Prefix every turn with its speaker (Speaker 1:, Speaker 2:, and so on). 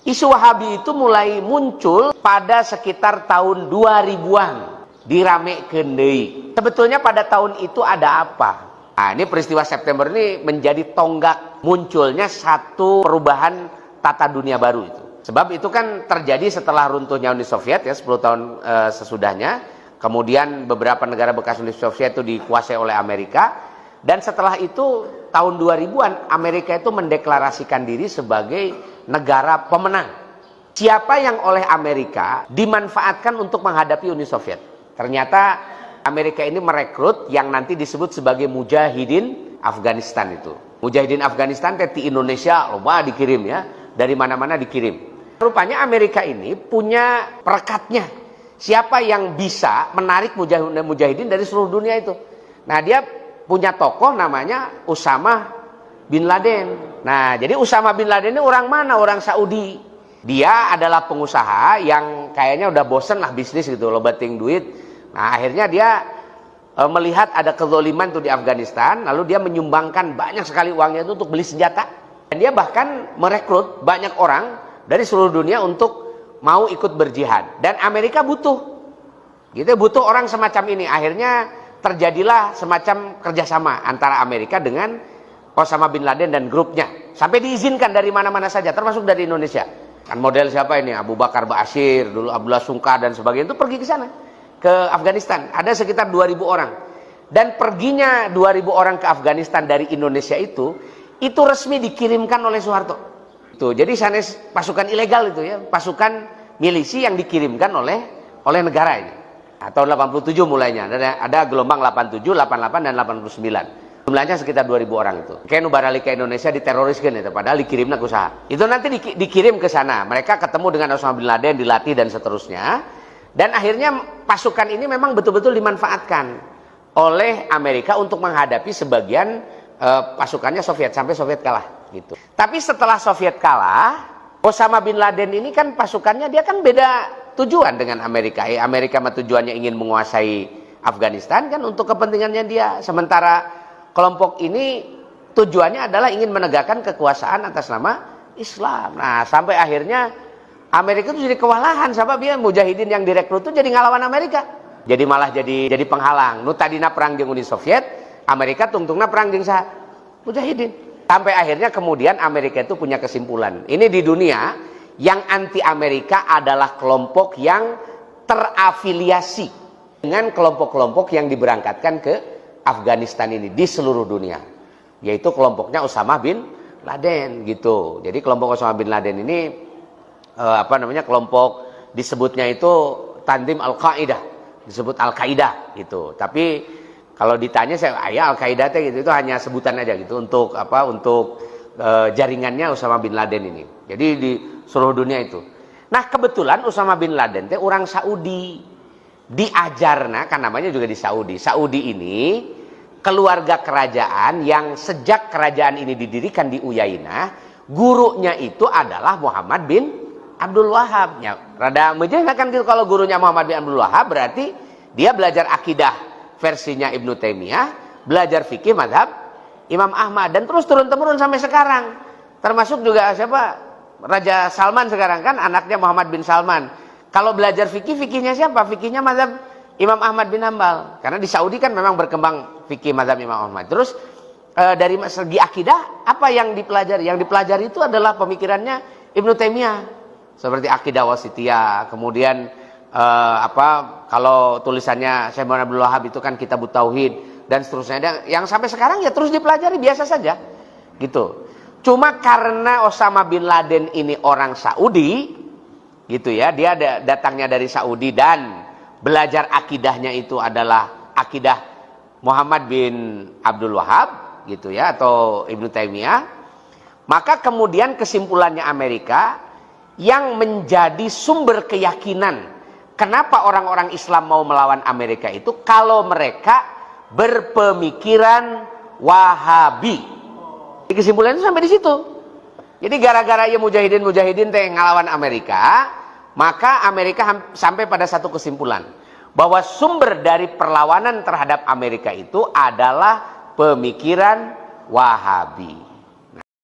Speaker 1: Isu Wahabi itu mulai muncul pada sekitar tahun 2000-an. Diramekeun deui. Sebetulnya pada tahun itu ada apa? Nah, ini peristiwa September ini menjadi tonggak munculnya satu perubahan tata dunia baru itu. Sebab itu kan terjadi setelah runtuhnya Uni Soviet ya, 10 tahun sesudahnya. Kemudian beberapa negara bekas Uni Soviet itu dikuasai oleh Amerika. Dan setelah itu tahun 2000-an Amerika itu mendeklarasikan diri sebagai negara pemenang. Siapa yang oleh Amerika dimanfaatkan untuk menghadapi Uni Soviet? Ternyata Amerika ini merekrut yang nanti disebut sebagai Mujahidin Afghanistan itu. Mujahidin Afghanistan di Indonesia loba dikirim ya, dari mana-mana dikirim. Rupanya Amerika ini punya perekatnya. Siapa yang bisa menarik mujahidin dari seluruh dunia itu? Nah, dia punya tokoh namanya Usama bin Laden. Nah, jadi Usama bin Laden ini orang mana? Orang Saudi. Dia adalah pengusaha yang kayaknya udah bosen lah bisnis gitu, loh bating duit. Nah, akhirnya dia melihat ada kezaliman tuh di Afghanistan, lalu dia menyumbangkan banyak sekali uangnya itu untuk beli senjata. Dan dia bahkan merekrut banyak orang dari seluruh dunia untuk mau ikut berjihad. Dan Amerika butuh, gitu, butuh orang semacam ini. Akhirnya terjadilah semacam kerjasama antara Amerika dengan Osama bin Laden dan grupnya. Sampai diizinkan dari mana-mana saja, termasuk dari Indonesia. Kan model siapa ini? Abu Bakar Ba'asyir, dulu Abdullah Sungkar dan sebagainya itu pergi ke sana, ke Afghanistan. Ada sekitar 2000 orang. Dan perginya 2000 orang ke Afghanistan dari Indonesia itu resmi dikirimkan oleh Soeharto. Itu. Jadi sanes pasukan ilegal itu ya, pasukan milisi yang dikirimkan oleh negara ini. Nah, tahun 87 mulainya. Ada gelombang 87, 88 dan 89. Jumlahnya sekitar 2000 orang itu. Kayak nubarali ke Indonesia diteroriskan itu, padahal dikirimnya ke usaha. Itu nanti dikirim ke sana. Mereka ketemu dengan Osama bin Laden, dilatih dan seterusnya. Dan akhirnya pasukan ini memang betul-betul dimanfaatkan oleh Amerika untuk menghadapi sebagian pasukannya Soviet sampai Soviet kalah gitu. Tapi setelah Soviet kalah, Osama bin Laden ini kan pasukannya dia kan beda tujuan dengan Amerika. Amerika mah tujuannya ingin menguasai Afghanistan kan untuk kepentingannya dia. Sementara kelompok ini tujuannya adalah ingin menegakkan kekuasaan atas nama Islam. Nah, sampai akhirnya Amerika itu jadi kewalahan sebab dia mujahidin yang direkrut itu jadi ngelawan Amerika. Jadi malah jadi penghalang. Nu tadina perang jeung Uni Soviet, Amerika tungtungna perang jeung saha? Mujahidin. Sampai akhirnya kemudian Amerika itu punya kesimpulan. Ini di dunia yang anti Amerika adalah kelompok yang terafiliasi dengan kelompok-kelompok yang diberangkatkan ke Afghanistan ini di seluruh dunia. Yaitu kelompoknya Usama bin Laden gitu. Jadi kelompok Usama bin Laden ini kelompok disebutnya itu Tanzim Al-Qaeda, disebut Al-Qaeda gitu. Tapi kalau ditanya saya Al-Qaeda gitu itu hanya sebutan aja gitu untuk jaringannya Usama bin Laden ini. Jadi di seluruh dunia itu. Nah, kebetulan Usama bin Laden orang Saudi. Diajarna kan namanya juga di Saudi. Saudi ini keluarga kerajaan yang sejak kerajaan ini didirikan di Uyainah, gurunya itu adalah Muhammad bin Abdul Wahab. Ya, rada mejah kan gitu kalau gurunya Muhammad bin Abdul Wahab berarti dia belajar akidah versinya Ibnu Taimiyah, belajar fikih mazhab Imam Ahmad dan terus turun-temurun sampai sekarang. Termasuk juga siapa? Raja Salman sekarang kan anaknya Muhammad bin Salman. Kalau belajar fikihnya siapa? Fikihnya mazhab Imam Ahmad bin Hambal. Karena di Saudi kan memang berkembang fikih mazhab Imam Ahmad. Terus dari segi akidah apa yang dipelajari? Yang dipelajari itu adalah pemikirannya Ibnu Taimiyah. Seperti akidah wasitiyah, kemudian kalau tulisannya Syekh Muhammad Abdul Wahab itu kan Kitabut Tauhid dan seterusnya. Yang sampai sekarang ya terus dipelajari biasa saja. Gitu. Cuma karena Osama bin Laden ini orang Saudi, gitu ya, dia datangnya dari Saudi dan belajar akidahnya itu adalah akidah Muhammad bin Abdul Wahab gitu ya, atau Ibnu Taimiyah. Maka kemudian kesimpulannya Amerika yang menjadi sumber keyakinan kenapa orang-orang Islam mau melawan Amerika itu kalau mereka berpemikiran Wahabi. Kesimpulannya sampai di situ. Jadi gara-gara ya mujahidin teh ngelawan Amerika, maka Amerika sampai pada satu kesimpulan bahwa sumber dari perlawanan terhadap Amerika itu adalah pemikiran Wahabi.